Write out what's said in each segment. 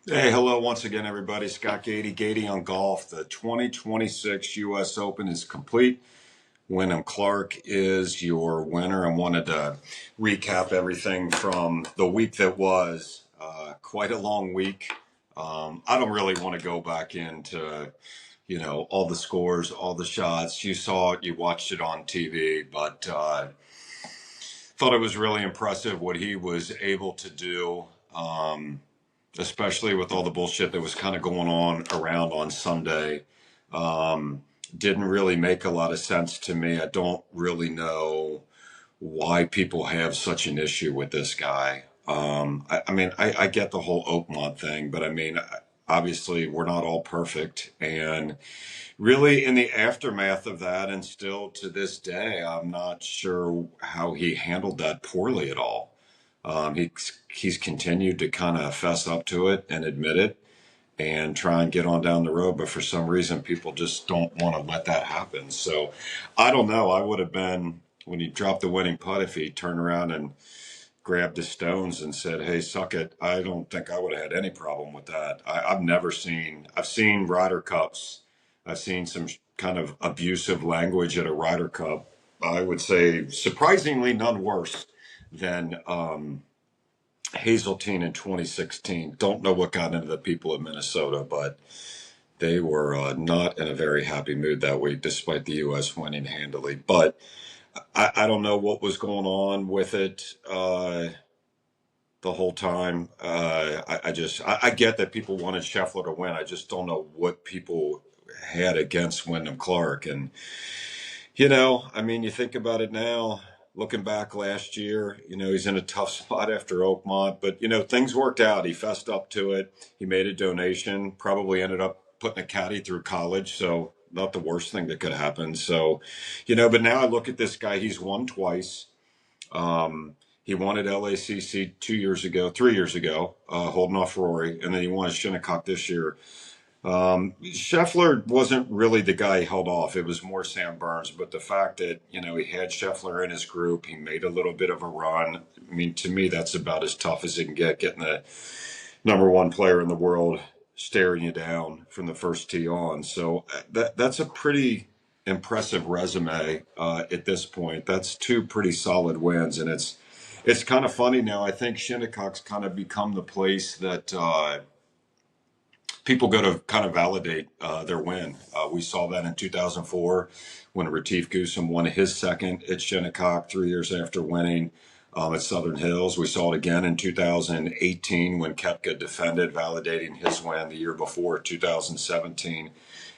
Hey, hello once again, everybody. Scott Gady on golf. The 2026 U.S. Open is complete. Wyndham Clark is your winner. I wanted to recap everything from the week that was. Quite a long week. I don't really want to go back into, all the scores, all the shots. You saw it, you watched it on TV, but thought it was really impressive what he was able to do. Especially with all the bullshit that was kind of going on around on Sunday. Um, didn't really make a lot of sense to me. I don't really know why people have such an issue with this guy. I get the whole Oakmont thing, but I mean, obviously we're not all perfect. And really, in the aftermath of that, and still to this day, I'm not sure how he handled that poorly at all. He's continued to kind of fess up to it and admit it and try and get on down the road, but for some reason, people just don't want to let that happen. So I don't know. I would have been when he dropped the winning putt if he turned around and grabbed the stones and said, "Hey, suck it." I don't think I would have had any problem with that. I've seen Ryder Cups. I've seen some kind of abusive language at a Ryder Cup. I would say surprisingly none worse than Hazeltine in 2016. Don't know what got into the people of Minnesota, but they were not in a very happy mood that week, despite the U.S. winning handily. But I don't know what was going on with it the whole time. I get that people wanted Scheffler to win. I just don't know what people had against Wyndham Clark. And I mean, you think about it now, looking back last year, he's in a tough spot after Oakmont, but, things worked out. He fessed up to it. He made a donation, probably ended up putting a caddy through college. So, not the worst thing that could happen. So, but now I look at this guy, he's won twice. He won at LACC 2 years ago, 3 years ago, holding off Rory, and then he won at Shinnecock this year. Scheffler wasn't really the guy he held off. It was more Sam Burns. But the fact that, he had Scheffler in his group, he made a little bit of a run. I mean, to me, that's about as tough as it can get, getting the number one player in the world staring you down from the first tee on. So that's a pretty impressive resume at this point. That's two pretty solid wins. And it's kind of funny now. I think Shinnecock's kind of become the place that people go to kind of validate their win. We saw that in 2004 when Retief Goosen won his second at Shinnecock 3 years after winning at Southern Hills. We saw it again in 2018 when Koepka defended, validating his win the year before, 2017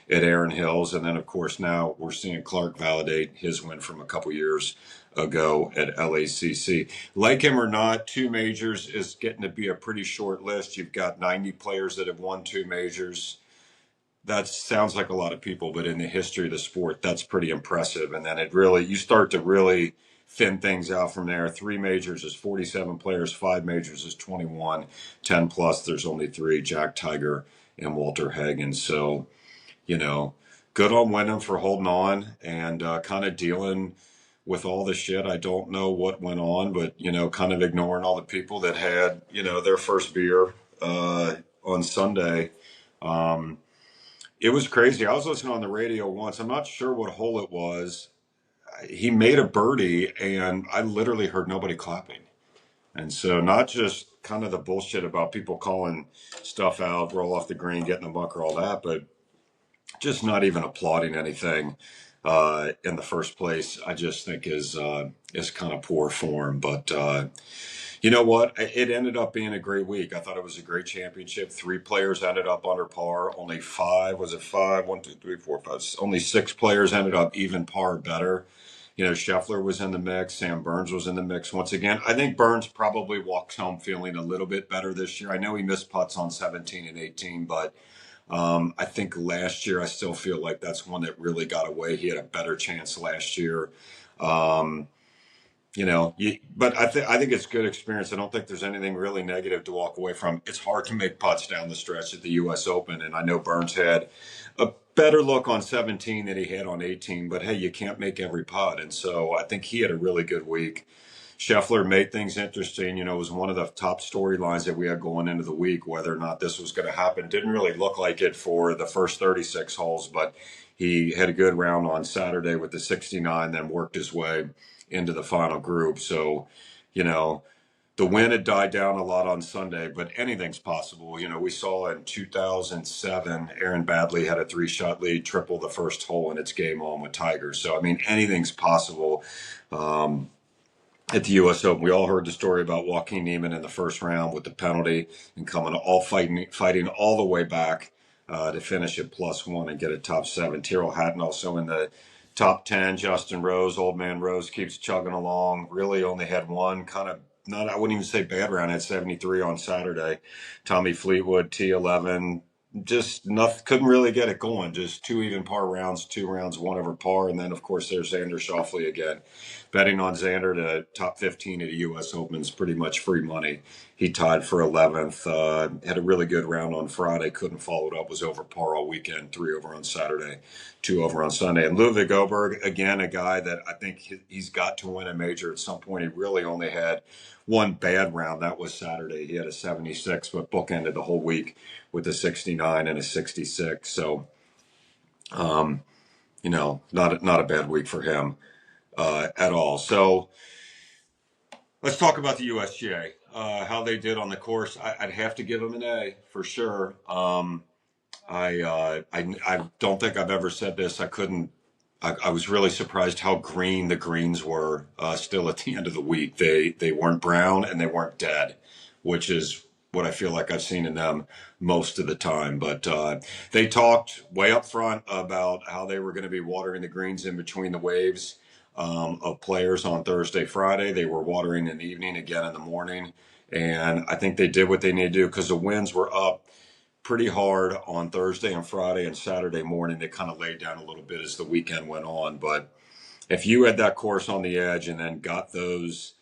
at Erin Hills. And then, of course, now we're seeing Clark validate his win from a couple years ago at LACC. Like him or not, two majors is getting to be a pretty short list. You've got 90 players that have won two majors. That sounds like a lot of people, but in the history of the sport, that's pretty impressive. And then you start to really thin things out from there. Three majors is 47 players, five majors is 21, 10 plus, there's only three, Jack Tiger and Walter Hagen. So, good on Wyndham for holding on and kind of dealing with all the shit. I don't know what went on, but, kind of ignoring all the people that had, their first beer on Sunday. It was crazy. I was listening on the radio once. I'm not sure what hole it was. He made a birdie, and I literally heard nobody clapping. And so, not just kind of the bullshit about people calling stuff out, roll off the green, get in the bunker, all that, but just not even applauding anything in the first place. I just think is kind of poor form. But you know what? It ended up being a great week. I thought it was a great championship. Three players ended up under par. Only five, was it five? One, two, three, four, five. Only six players ended up even par better. Scheffler was in the mix. Sam Burns was in the mix once again. I think Burns probably walks home feeling a little bit better this year. I know he missed putts on 17 and 18, but I think last year I still feel like that's one that really got away. He had a better chance last year. Um, but I think it's good experience. I don't think there's anything really negative to walk away from. It's hard to make putts down the stretch at the U.S. Open, and I know Burns had a better look on 17 than he had on 18. But hey, you can't make every putt, and so I think he had a really good week. Scheffler made things interesting. It was one of the top storylines that we had going into the week. Whether or not this was going to happen didn't really look like it for the first 36 holes, but he had a good round on Saturday with the 69, then worked his way into the final group. So, you know, the win had died down a lot on Sunday, but anything's possible. We saw in 2007, Aaron Badley had a 3-shot lead, triple the first hole, and it's game on with Tiger. So, I mean, anything's possible. At the U.S. Open, we all heard the story about Joaquin Niemann in the first round with the penalty and coming all fighting all the way back to finish at +1 and get a top 7. Tyrrell Hatton also in the top 10. Justin Rose, old man Rose, keeps chugging along. Really only had one kind of not, I wouldn't even say bad round. Had 73 on Saturday. Tommy Fleetwood, T11. Just nothing, couldn't really get it going. Just 2 even par rounds, 2 rounds, 1 over par. And then, of course, there's Xander Schauffele again. Betting on Xander to top 15 at a U.S. Open is pretty much free money. He tied for 11th. Had a really good round on Friday. Couldn't follow it up. Was over par all weekend. 3 over on Saturday, 2 over on Sunday. And Ludwig Oberg, again, a guy that I think he's got to win a major at some point. He really only had one bad round. That was Saturday. He had a 76, but bookended the whole week with a 69 and a 66. So, not a bad week for him at all. So let's talk about the USGA. How they did on the course. I'd have to give them an A for sure. I don't think I've ever said this. I was really surprised how green the greens were still at the end of the week. They weren't brown and they weren't dead, which is what I feel like I've seen in them most of the time. But they talked way up front about how they were going to be watering the greens in between the waves of players on Thursday, Friday. They were watering in the evening, again in the morning. And I think they did what they needed to do because the winds were up pretty hard on Thursday and Friday and Saturday morning. They kind of laid down a little bit as the weekend went on. But if you had that course on the edge and then got those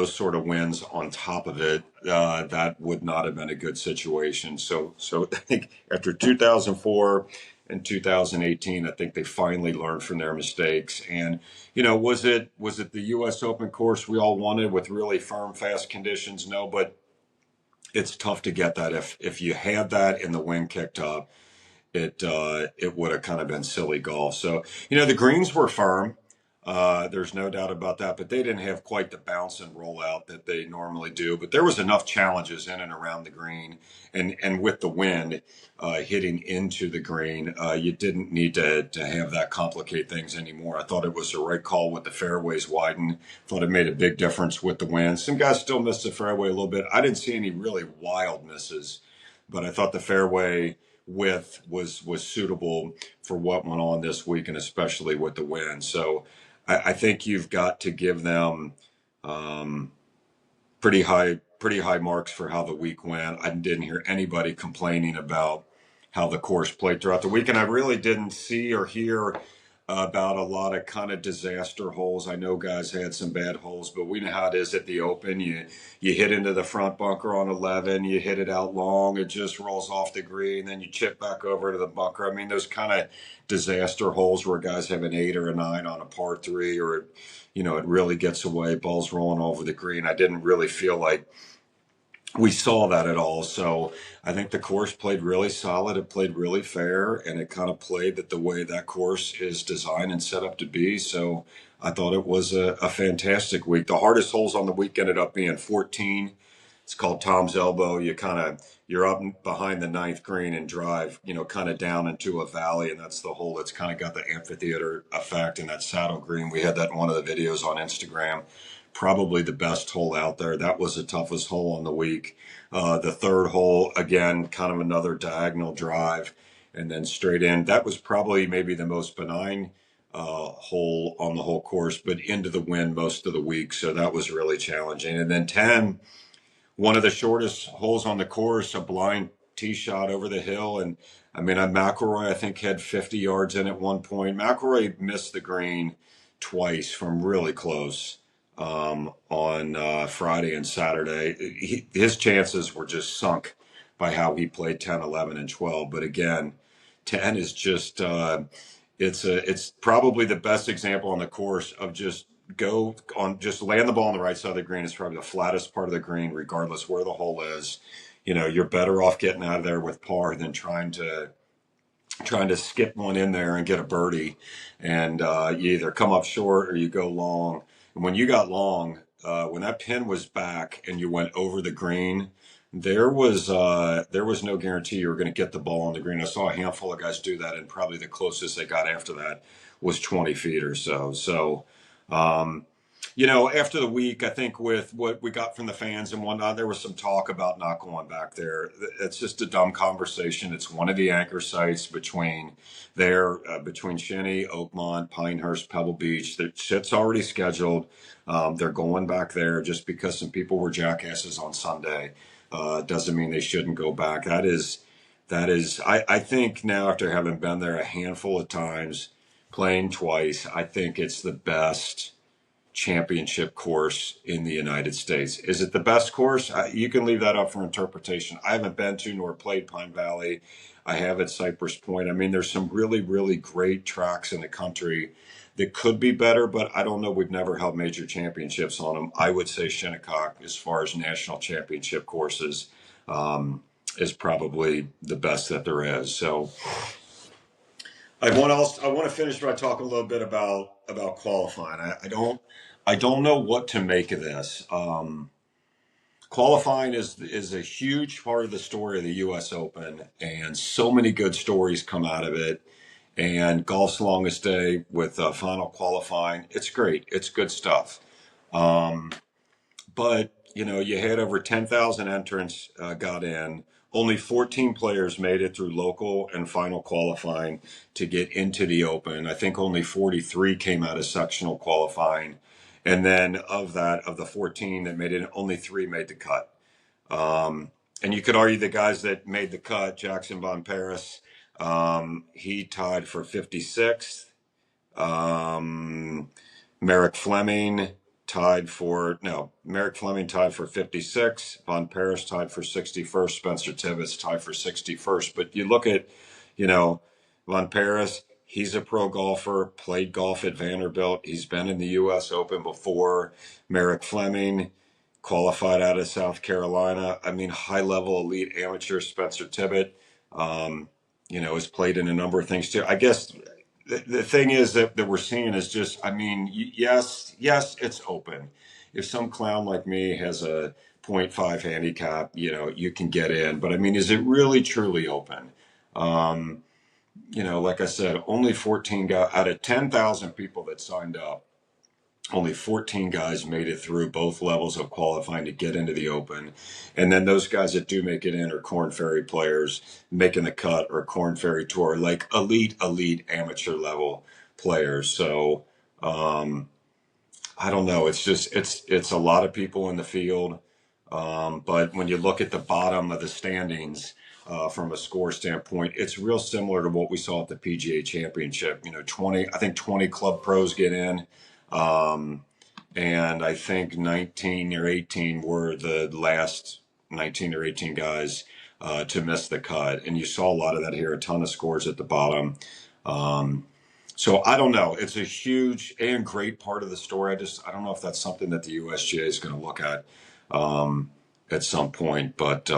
sort of wins on top of it, that would not have been a good situation. So I think after 2004 and 2018, I think they finally learned from their mistakes. And was it the U.S. Open course we all wanted with really firm, fast conditions? No, but it's tough to get that. If you had that and the wind kicked up, it would have kind of been silly golf. So the greens were firm. There's no doubt about that, but they didn't have quite the bounce and rollout that they normally do. But there was enough challenges in and around the green, and with the wind hitting into the green, you didn't need to have that complicate things anymore. I thought it was the right call with the fairways widened. Thought it made a big difference with the wind. Some guys still missed the fairway a little bit. I didn't see any really wild misses, but I thought the fairway width was suitable for what went on this week, and especially with the wind. So I think you've got to give them pretty high marks for how the week went. I didn't hear anybody complaining about how the course played throughout the week, and I really didn't see or hear about a lot of kind of disaster holes. I know guys had some bad holes, but we know how it is at the Open. You hit into the front bunker on 11, you hit it out long, it just rolls off the green, then you chip back over to the bunker. I mean, those kind of disaster holes where guys have an 8 or a 9 on a par 3, or it really gets away, balls rolling over the green. I didn't really feel like we saw that at all. So I think the course played really solid. It played really fair, and it kind of played that the way that course is designed and set up to be. So I thought it was a fantastic week. The hardest holes on the week ended up being 14. It's called Tom's Elbow. You're up behind the 9th green and drive, kind of down into a valley, and that's the hole that's kind of got the amphitheater effect, and that saddle green. We had that in one of the videos on Instagram. Probably the best hole out there. That was the toughest hole on the week. The 3rd hole, again, kind of another diagonal drive and then straight in. That was probably maybe the most benign hole on the whole course, but into the wind most of the week. So that was really challenging. And then 10, one of the shortest holes on the course, a blind tee shot over the hill. And I mean, McIlroy, I think, had 50 yards in at one point. McIlroy missed the green twice from really close on Friday and Saturday. His chances were just sunk by how he played 10, 11, and 12. But again, 10 is just, it's probably the best example on the course of just go on, just land the ball on the right side of the green. It's probably the flattest part of the green, regardless where the hole is. You're better off getting out of there with par than trying to skip one in there and get a birdie, and you either come up short or you go long. And when you got long, when that pin was back and you went over the green, there was no guarantee you were going to get the ball on the green. I saw a handful of guys do that, and probably the closest they got after that was 20 feet or so. So, um, after the week, I think with what we got from the fans and whatnot, there was some talk about not going back there. It's just a dumb conversation. It's one of the anchor sites between Shinny, Oakmont, Pinehurst, Pebble Beach. The shit's already scheduled. They're going back there just because some people were jackasses on Sunday. Doesn't mean they shouldn't go back. I think now, after having been there a handful of times, playing twice, I think it's the best championship course in the United States. Is it the best course? You can leave that up for interpretation. I haven't been to nor played Pine Valley. I have at Cypress Point. I mean, there's some really, really great tracks in the country that could be better, but I don't know. We've never held major championships on them. I would say Shinnecock, as far as national championship courses, is probably the best that there is. So I want to finish by talking a little bit about qualifying. I don't know what to make of this. Qualifying is a huge part of the story of the U.S. Open, and so many good stories come out of it. And golf's longest day with final qualifying, it's great. It's good stuff. Um, but you had over 10,000 entrants got in. Only 14 players made it through local and final qualifying to get into the Open. I think only 43 came out of sectional qualifying, and then of the 14 that made it, only three made the cut. And you could argue the guys that made the cut, Jackson Von Paris, he tied for 56th. Um, Merrick Fleming Merrick Fleming tied for 56. Von Paris tied for 61st. Spencer Tibbetts tied for 61st. But you look at, you know, Von Paris, he's a pro golfer, played golf at Vanderbilt. He's been in the U.S. Open before. Merrick Fleming qualified out of South Carolina. I mean, high level elite amateur. Spencer Tibbett, has played in a number of things too. I guess the thing is that we're seeing is just, I mean, yes, it's open. If some clown like me has a .5 handicap, you can get in. But I mean, is it really truly open? Um, like I said, only 14 guys out of 10,000 people that signed up, only 14 guys made it through both levels of qualifying to get into the Open. And then those guys that do make it in are Corn Ferry players making the cut, or Corn Ferry Tour, like elite amateur level players. So I don't know. It's just, it's a lot of people in the field. But when you look at the bottom of the standings, from a score standpoint, it's real similar to what we saw at the PGA Championship. 20 club pros get in. Um, and I think 19 or 18 were the last 19 or 18 guys to miss the cut. And you saw a lot of that here, a ton of scores at the bottom. Um, so I don't know. It's a huge and great part of the story. I don't know if that's something that the USGA is going to look at some point. But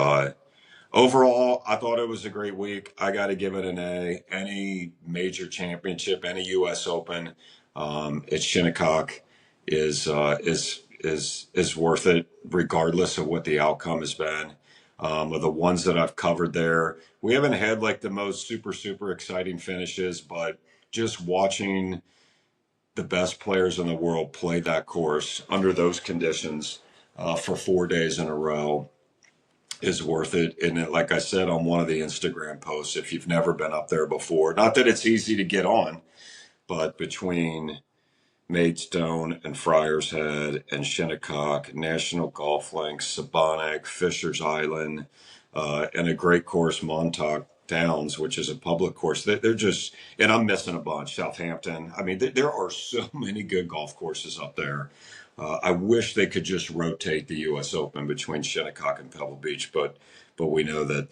overall, I thought it was a great week. I got to give it an A. Any major championship, any U.S. Open, at Shinnecock is worth it, regardless of what the outcome has been. Of the ones that I've covered there, we haven't had like the most super exciting finishes, but just watching the best players in the world play that course under those conditions for 4 days in a row is worth it. And like I said on one of the Instagram posts, if you've never been up there before, not that it's easy to get on, but between Maidstone and Friars Head and Shinnecock, National Golf Links, Sabonic, Fisher's Island, and a great course, Montauk Downs, which is a public course. They're just, and I'm missing a bunch, Southampton. I mean, there are so many good golf courses up there. I wish they could just rotate the U.S. Open between Shinnecock and Pebble Beach, but but we know that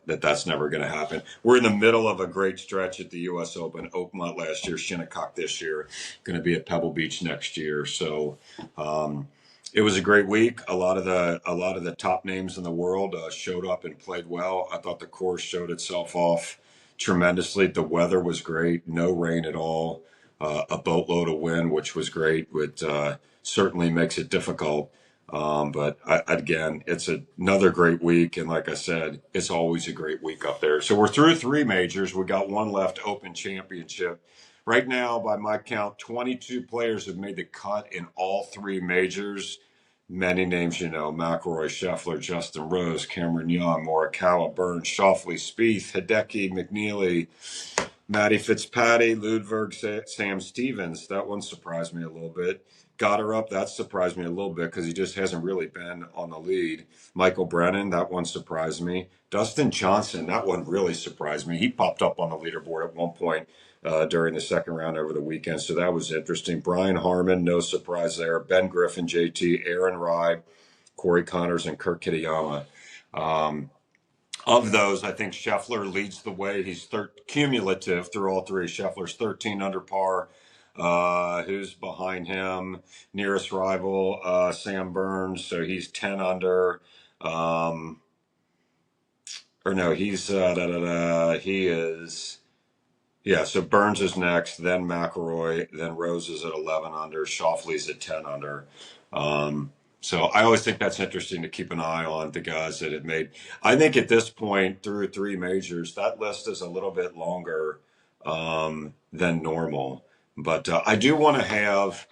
that's never going to happen. We're in the middle of a great stretch at the U.S. Open. Oakmont last year, Shinnecock this year, going to be at Pebble Beach next year. So it was a great week. A lot of the top names in the world showed up and played well. I thought the course showed itself off tremendously. The weather was great, no rain at all, a boatload of wind, which was great. Which certainly makes it difficult. Again, it's another great week, and like I said, it's always a great week up there. So we're through three majors. We got one left, Open Championship. Right now, by my count, 22 players have made the cut in all three majors. Many names you know: McIlroy, Scheffler, Justin Rose, Cameron Young, Morikawa, Burns, Schauffele, Spieth, Hideki, McNeely, Matty Fitzpatrick, Ludwig, Sam Stevens. That one surprised me a little bit. Got her up. That surprised me a little bit because he just hasn't really been on the lead. Michael Brennan, that one surprised me. Dustin Johnson, that one really surprised me. He popped up on the leaderboard at one point during the second round over the weekend, so that was interesting. Brian Harmon, no surprise there. Ben Griffin, JT, Aaron Rai, Corey Connors, and Kurt Kitayama. Of those, I think Scheffler leads the way. He's cumulative through all three. Scheffler's 13 under par. Who's behind him? Nearest rival, Sam Burns. So he's 10 under. Or no, he's he is. Yeah, so Burns is next, then McIlroy, then Rose is at 11 under, Schauffele's at 10 under. So I always think that's interesting to keep an eye on the guys that have made. I think at this point, through three majors, that list is a little bit longer than normal. But I do want to have,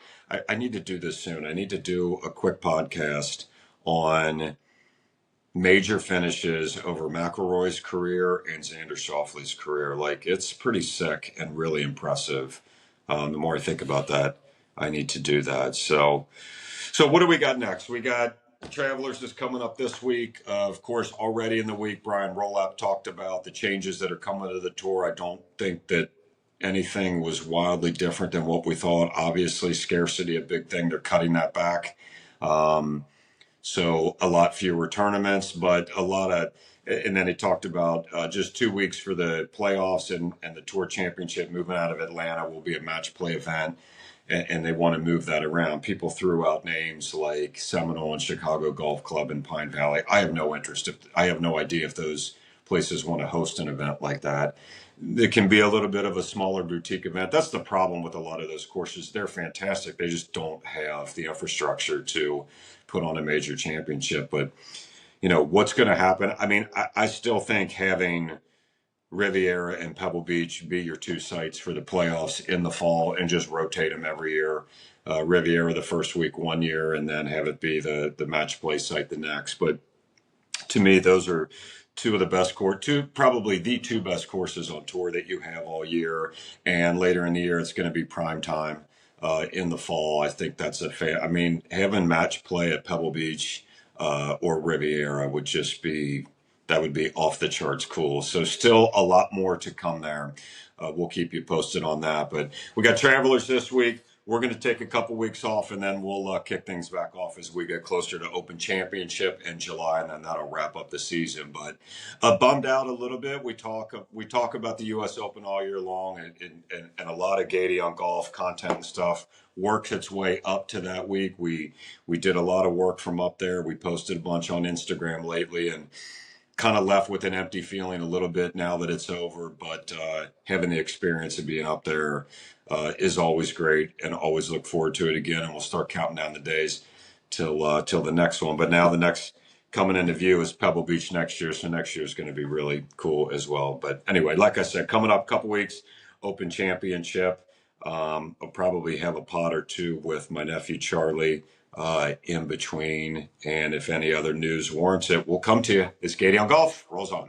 I need to do this soon. I need to do a quick podcast on major finishes over McIlroy's career and Xander Schauffele's career. Like, it's pretty sick and really impressive. The more I think about that, I need to do that. So what do we got next? We got Travelers is coming up this week. Of course, already in the week, Brian Rolap talked about the changes that are coming to the tour. I don't think that anything was wildly different than what we thought. Obviously, scarcity, a big thing. They're cutting that back. So a lot fewer tournaments, but a lot of, and then he talked about just 2 weeks for the playoffs and the Tour Championship moving out of Atlanta will be a match play event, and they want to move that around. People threw out names like Seminole and Chicago Golf Club and Pine Valley. I have no interest. I have no idea if those places want to host an event like that. It can be a little bit of a smaller boutique event. That's the problem with a lot of those courses. They're fantastic. They just don't have the infrastructure to put on a major championship. But, what's going to happen? I mean, I still think having Riviera and Pebble Beach be your two sites for the playoffs in the fall and just rotate them every year. Riviera the first week 1 year, and then have it be the match play site the next. But to me, those are two of the best probably the two best courses on tour that you have all year. And later in the year, it's going to be prime time in the fall. I think that's I mean, having match play at Pebble Beach or Riviera would be off the charts cool. So still a lot more to come there. We'll keep you posted on that. But we got Travelers this week. We're going to take a couple weeks off, and then we'll kick things back off as we get closer to Open Championship in July, and then that'll wrap up the season. But bummed out a little bit. We talk about the U.S. Open all year long, and a lot of Gady on golf content and stuff works its way up to that week. We did a lot of work from up there. We posted a bunch on Instagram lately, and kind of left with an empty feeling a little bit now that it's over, but having the experience of being up there is always great, and always look forward to it again. And we'll start counting down the days till the next one. But now the next coming into view is Pebble Beach next year, so next year is going to be really cool as well. But anyway, like I said, coming up a couple weeks, Open Championship. I'll probably have a pod or two with my nephew Charlie in between, and if any other news warrants it, we'll come to you. It's Gady on Golf. Rolls on.